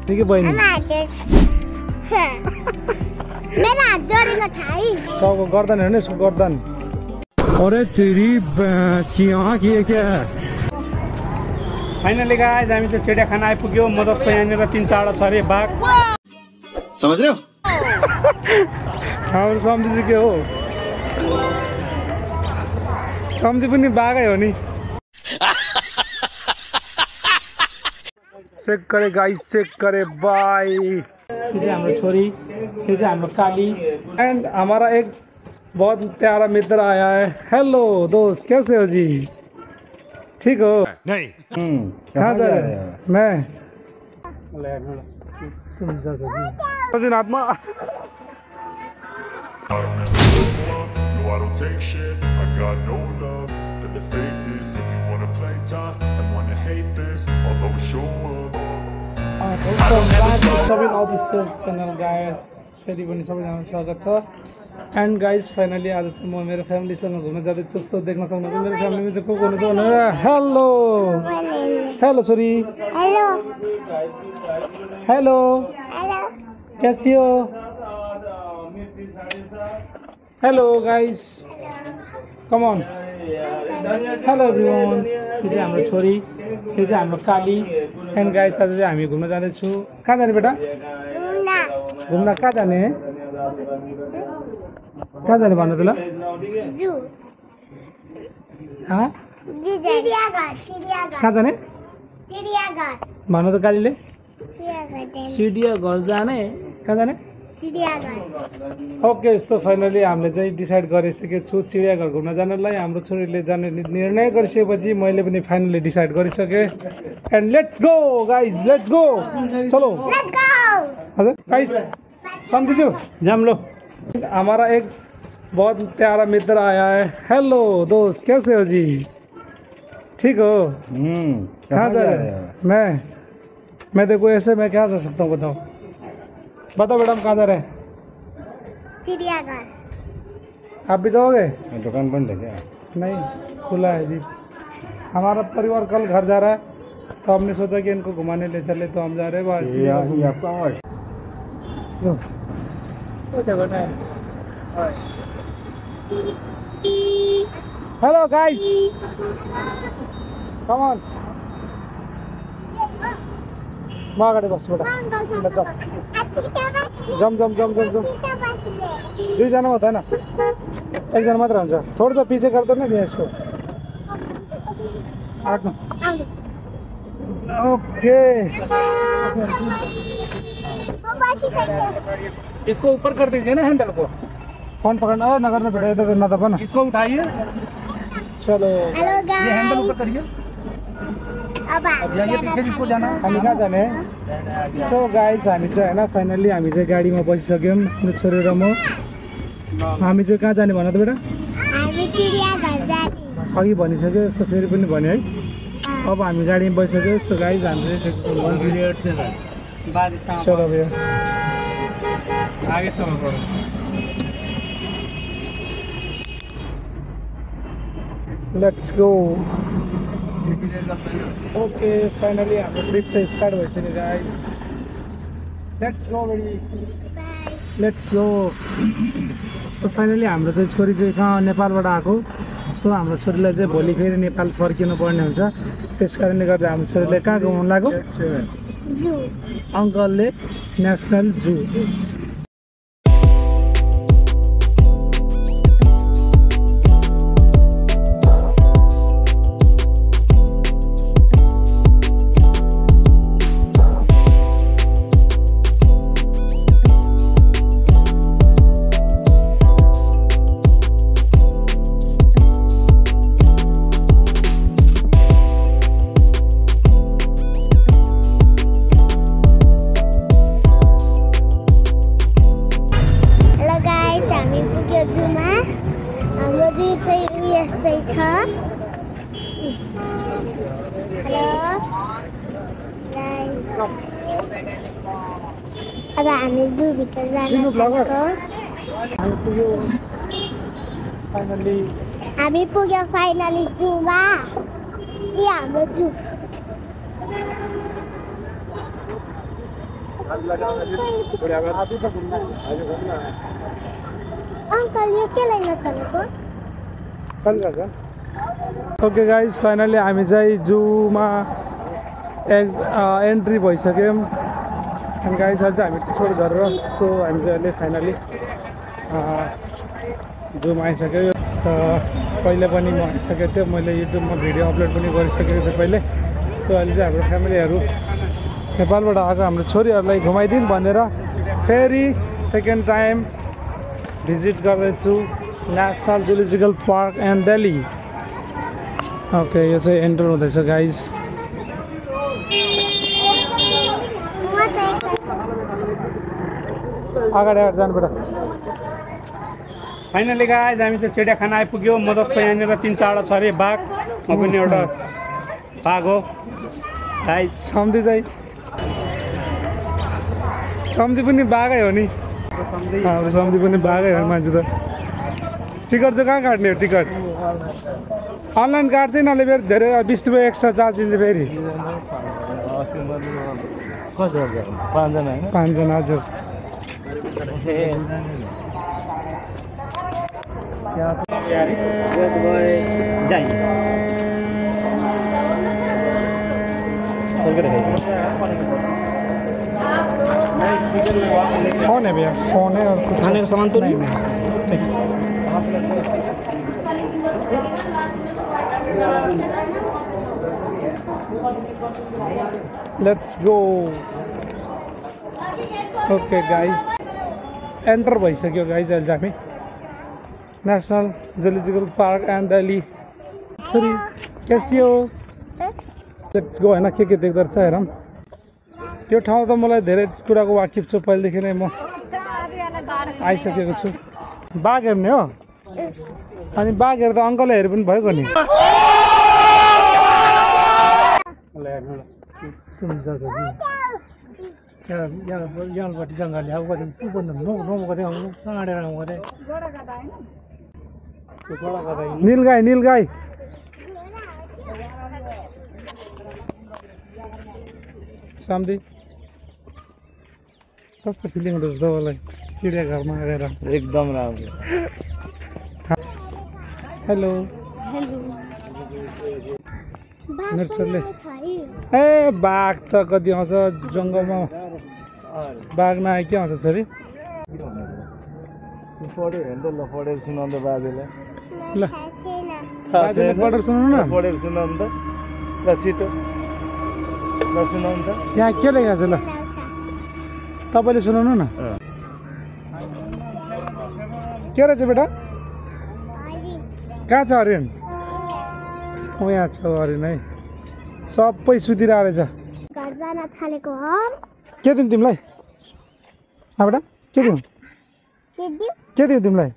ठीक है बहनी मेरा हात जोडेको छ है सबको गर्दन हेर्नु यसको गर्दन अरे तेरी यहाँ के क्या फाइनली गाइस हामी चाहिँ चिडियाखाना आइपुग्यो म जस्तो यहाँनिर 3-4 छ अरे बाघ समझ रहे हो हाम्रो सम्झी चाहिँ के हो सम्झी पनि बाघै हो नि चेक करे गाइस चेक करे बाय ये हाम्रो छोरी ये हाम्रो काली एंड हमारा एक बहुत प्यारा मित्र आया है हेलो दोस्त कैसे हो जी ठीक हो नहीं कहाँ जा रहे हैं मैं आत्मा I don't ever show up, no I don't take shit I got no love for the fakeness If you wanna play tough and wanna hate this I'll always show up channel guys फेरि पनि सबैजना स्वागत छ and guys finally आज चाहिँ म मेरो फ्यामिलीसँग घुम्न जाँदैछु सो देख्न सक्नुहुन्छ मेरो फ्यामिलीमा चाहिँ को हुनुहुन्छ भनेर हेलो हेलो छोरी हेलो हेलो हेलो कैसी हो hello guys come on hello everyone यो चाहिँ हाम्रो छोरी यो चाहिँ हाम्रो काली एन्ड गाइस आज चाहिँ हामी घुम्न जाँदैछु कहाँ जाने बेटा घुम्न कहाँ जाने कहाँ जाने भन्नु त ल जू कहाँ जाने चिडियाघर भन्नु त कालीले चिडियाघर चिडियाघर जाने कहाँ जाने चिडियाघर ओके सो फाइनली हामीले चाहिँ डिसाइड गरिसकेको छु चिडियाघर घुम्न जानलाई हाम्रो छोरीले जाने निर्णय गरिसकेपछि मैले पनि फाइनली डिसाइड गरिसकेँ and let's go guys let's go चलो लेट्स गो हजुर गाइज सम्झिछु जाम लो हमारा एक बहुत प्यारा मित्र आया है हेलो दोस्त कैसे हो जी ठीक हो कहाँ जा रहे हैं मैं देखो ऐसे मैं क्या जा सकता हूँ बताओ बताओ मैडम कहाँ जा रहे हैं चिडियाघर आप भी जाओगे दुकान बंद है क्या नहीं खुला है जी हमारा परिवार कल घर जा रहा है तो हमने सोचा कि इनको घुमाने ले चले तो हम जा रहे हैं बाहर हेलो गाइस कम ऑन म अगाडि बस्छु बेटा जम जम जम जम जम दुईजना हुँदैन एकजना मात्र हुन्छ थोरै त पछि गर्दैन नि यसको ओके इसको ऊपर कर दीजिए ना हैंडल को फोन पकड़ना है नगर में बेटा इधर करना था ना इसको उठाइए चलो हेलो ये हैंडल ऊपर गाइस करिए अब अब जाइए पीछे जिसको जाना हामी कहाँ जाने सो गाइस हामी चाहिँ होइन फाइनल्ली हामी चाहिँ गाडीमा बसिसक्यौँ मेरो छोरी र म हामी चाहिँ कहाँ जाने भन त बेटा हामी चिडियाघर जाने अघि भनिसक्यो सो फेरि पनि भने है अब हामी गाडीमा बसिसक्यो सो गाइस हामी चाहिँ चलो भैया आगे चलो थोड़ा लेट्स गो ओके फाइनली हाम्रो ट्रिप चाहिँ स्टार्ट भइसक्यो guys let's go baby let's go so finally हाम्रो चाहिँ छोरी चाहिँ कहाँ नेपालबाट आएको सो हाम्रो छोरीलाई चाहिँ भोलि फेरि नेपाल फर्किनु पर्ने हुन्छ त्यस कारणले गर्दा हाम्रो छोरीलाई कहाँ घुमाउनु लाग्यो जू अङ्कलले नेसनल जू अब हामी जू भित्र जान हामी पुग्यो फाइनली जूमा यो हाम्रो जू अंकल ये के लाइन चलेको चलिरहेछ ओके गाइज फाइनली हामी चाहिँ जूमा एन्ट्री भइसक्यौँ अनि गाइज आज हामी टिसर्ट गरेर सो हामी चाहिँ अहिले फाइनली जूमा आइसक्यो पहिले पनि म आइसकेको थियो मैले युट्युबमा भिडियो अपलोड पनि गरिसकेको थिएँ पहिले सो अहिले चाहिँ हाम्रो फ्यामिलीहरू नेपालबाट आएको हाम्रो छोरीहरूलाई घुमाइदिउँ भनेर फेरि सेकेन्ड टाइम भिजिट गर्दैछु national zoological park and Delhi okay यो चाहिँ एन्टर हुँदैछ गाइज अगाडि जानुपर्छ फाइनली गाइज हामी चाहिँ चिडियाखाना आइपुग्यो म जस्तो यहाँनिर 3-4वटा छ अरे बाघ म पनि एउटा बाघ हो गाइज सम्धी पनि बाघै हो नि हाम्रो सम्धी पनि बाघै हो मान्छे त टिकट चाहिँ कहाँ काट्ने हो टिकट अनलाइन काट्छ नले फेरि धेरै 20 रुपियाँ एक्स्ट्रा चार्ज दिन्छ फेरि 5जना हजुर फोन है भैया फोन है और कुछ खाने का सामान तो नहीं let's go okay guys enter भइसक्यो गाइस अहिले हामी national zoological park and Delhi छोरी कैसी हो लेट्स गो हैन के देख्दो रहेछ हेरौँ त्यो ठाउँ त मलाई धेरै कुराको वाकिफ छु पहिलेदेखि नै म आइसकेको छु बाघ हेर्ने हो अनि बाघ हेर्दा अङ्कलले हेरे पनि भएको नि यहाँबाट जङ्गल नीलगाई सम्धी कस्तो फिलिङ हुँदैछ तपाईँलाई चिडियाघरमा आएर एकदम राम्रो हेलो मेरो छोरीले ए बाघ त कति आउँछ जङ्गलमा बाघ नआए के आउँछ छोरी पढेर सुनाउँदा बाजेलाई ल बाजेले पढेर सुनाउनु न पढेर सुनाउनु त ल छिटो ल सुनाउनु त यहाँ के लेखेको छ ल तपाईँले सुनाउनु न के रहेछ बेटा कहाँ छ हरिण ओ यहाँ छ हरिण है सबै सुतिरहेको रहेछ के दिउँ तिमीलाई बेटा के दिउँ तिमीलाई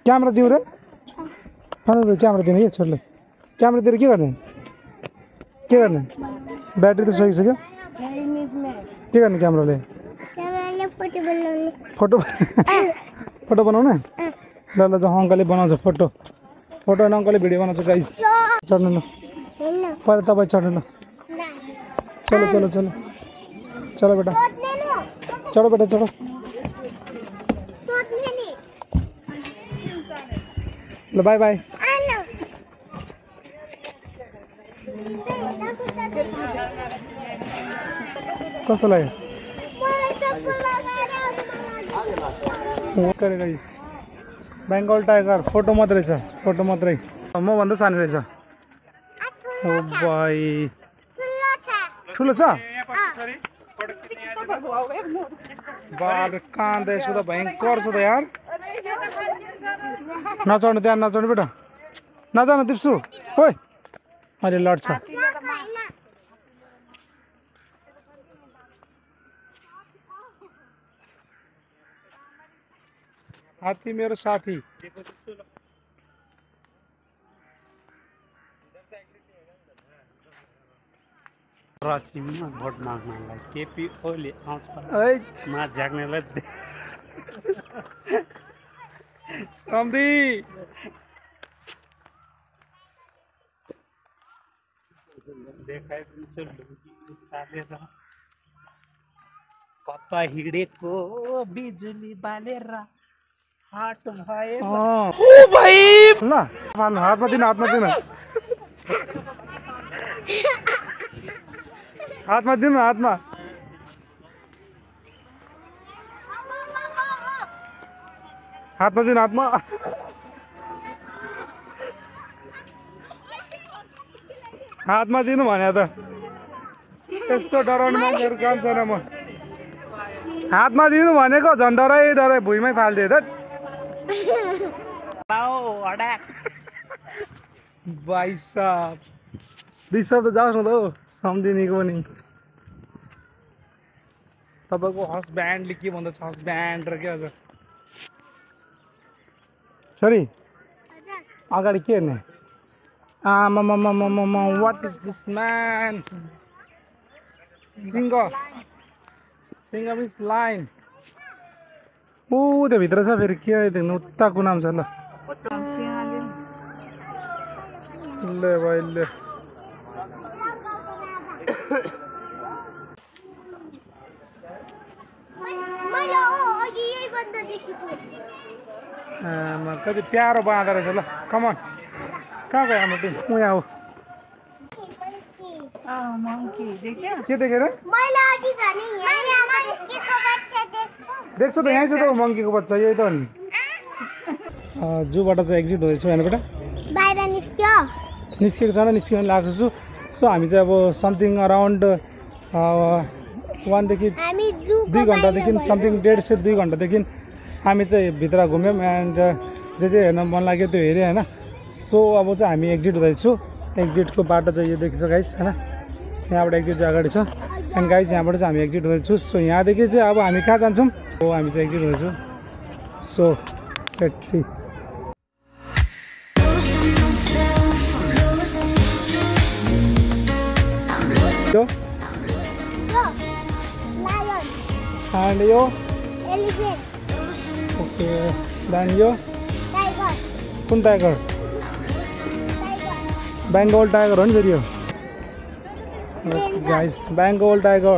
क्यामेरा दिउँ र क्यामेरा दिने कि छोरीले क्यामेरा दिएर के गर्ने ब्याट्री त सकिसक्यो के गर्ने क्यामेराले फोटो बनाउने ल ल जाउँ अङ्कलले बनाउँछ फोटो होइन अङ्कलले भिडियो बनाउँछ गाइस चढ्नु ल पहिला तपाईँ चढ्नु ल चलो बेटा चढो बेटा चढो ल बाई बाई कस्तो लाग्यो गाइस बेङ्गल टाइगर फोटो मात्रै छ म भन्दा सानो रहेछ ओ भाइ ठुलो छ बाल काँदै छु त भयङ्कर छ त यार नचढ्नु त्यहाँ नचढ्नु बेटा नजानु दिप्छु ओइ अहिले लड्छ हात्ती मेरो साथी राशिमा भोट माग्नलाई केपी ओली आउँछ मा झाग्नेलाई सम्धी देखाइ दिन्छ ढुङ्गी उचालेर कता हिँडेको बिजुली बालेर हाट भए ओ भाइ ल हातमा दिनु हातमा दिनु हातमा दिनु हातमा हातमा दिनु हातमा हातमा दिनु भने त यस्तो डराउने मान्छेहरू काम छैन म हातमा दिनु भनेको झन् डराइ डराइ भुइँमै फाल्दिए त भाइ साहब डिस्टर्ब त जाओस् न त हौ सम्झिनेको पनि तपाईँको हस्ब्यान्डले के भन्दछ हस्ब्यान्ड र के अझ छोरी अगाडि के हेर्ने आमामामामामा वाट इज दिस म्यान सिङ्ग मिस लाइन ऊ त्यो भित्र छ फेरि के देख्नु उता कुनाम छ ल ले भाइ ले कति प्यारो बाँधो रहेछ ल कमन कहाँ गयो हाम्रो टिम यहाँ हो के देखेर देख्छ त यहीँ छ त मङ्कीको बच्चा यही त हो नि जूबाट चाहिँ एक्जिट हुँदैछु होइन बेटा निस्किएको छैन निस्किनु लागेको छु सो हामी चाहिँ अब समथिङ अराउन्ड 1 देखि 2 घन्टादेखि समथिङ 1.5 से 2 घन्टादेखि हामी चाहिँ भित्र घुम्यौँ एन्ड जे जे हेर्न मन लाग्यो त्यो हेऱ्यो होइन सो अब चाहिँ हामी एक्जिट हुँदैछु एक्जिटको बाटो चाहिँ यो देख्छ गाइस होइन यहाँबाट एक्जिट चाहिँ अगाडि छ एन्ड गाइस यहाँबाट चाहिँ हामी एक्जिट हुँदैछु सो यहाँदेखि चाहिँ अब हामी कहाँ जान्छौँ हो हामी चाहिँ एक्जिट हुँदैछु so let's see and yo elephant okay then yo tiger kun tiger Bengal tiger हो नि फेरि यो गाइस Bengal tiger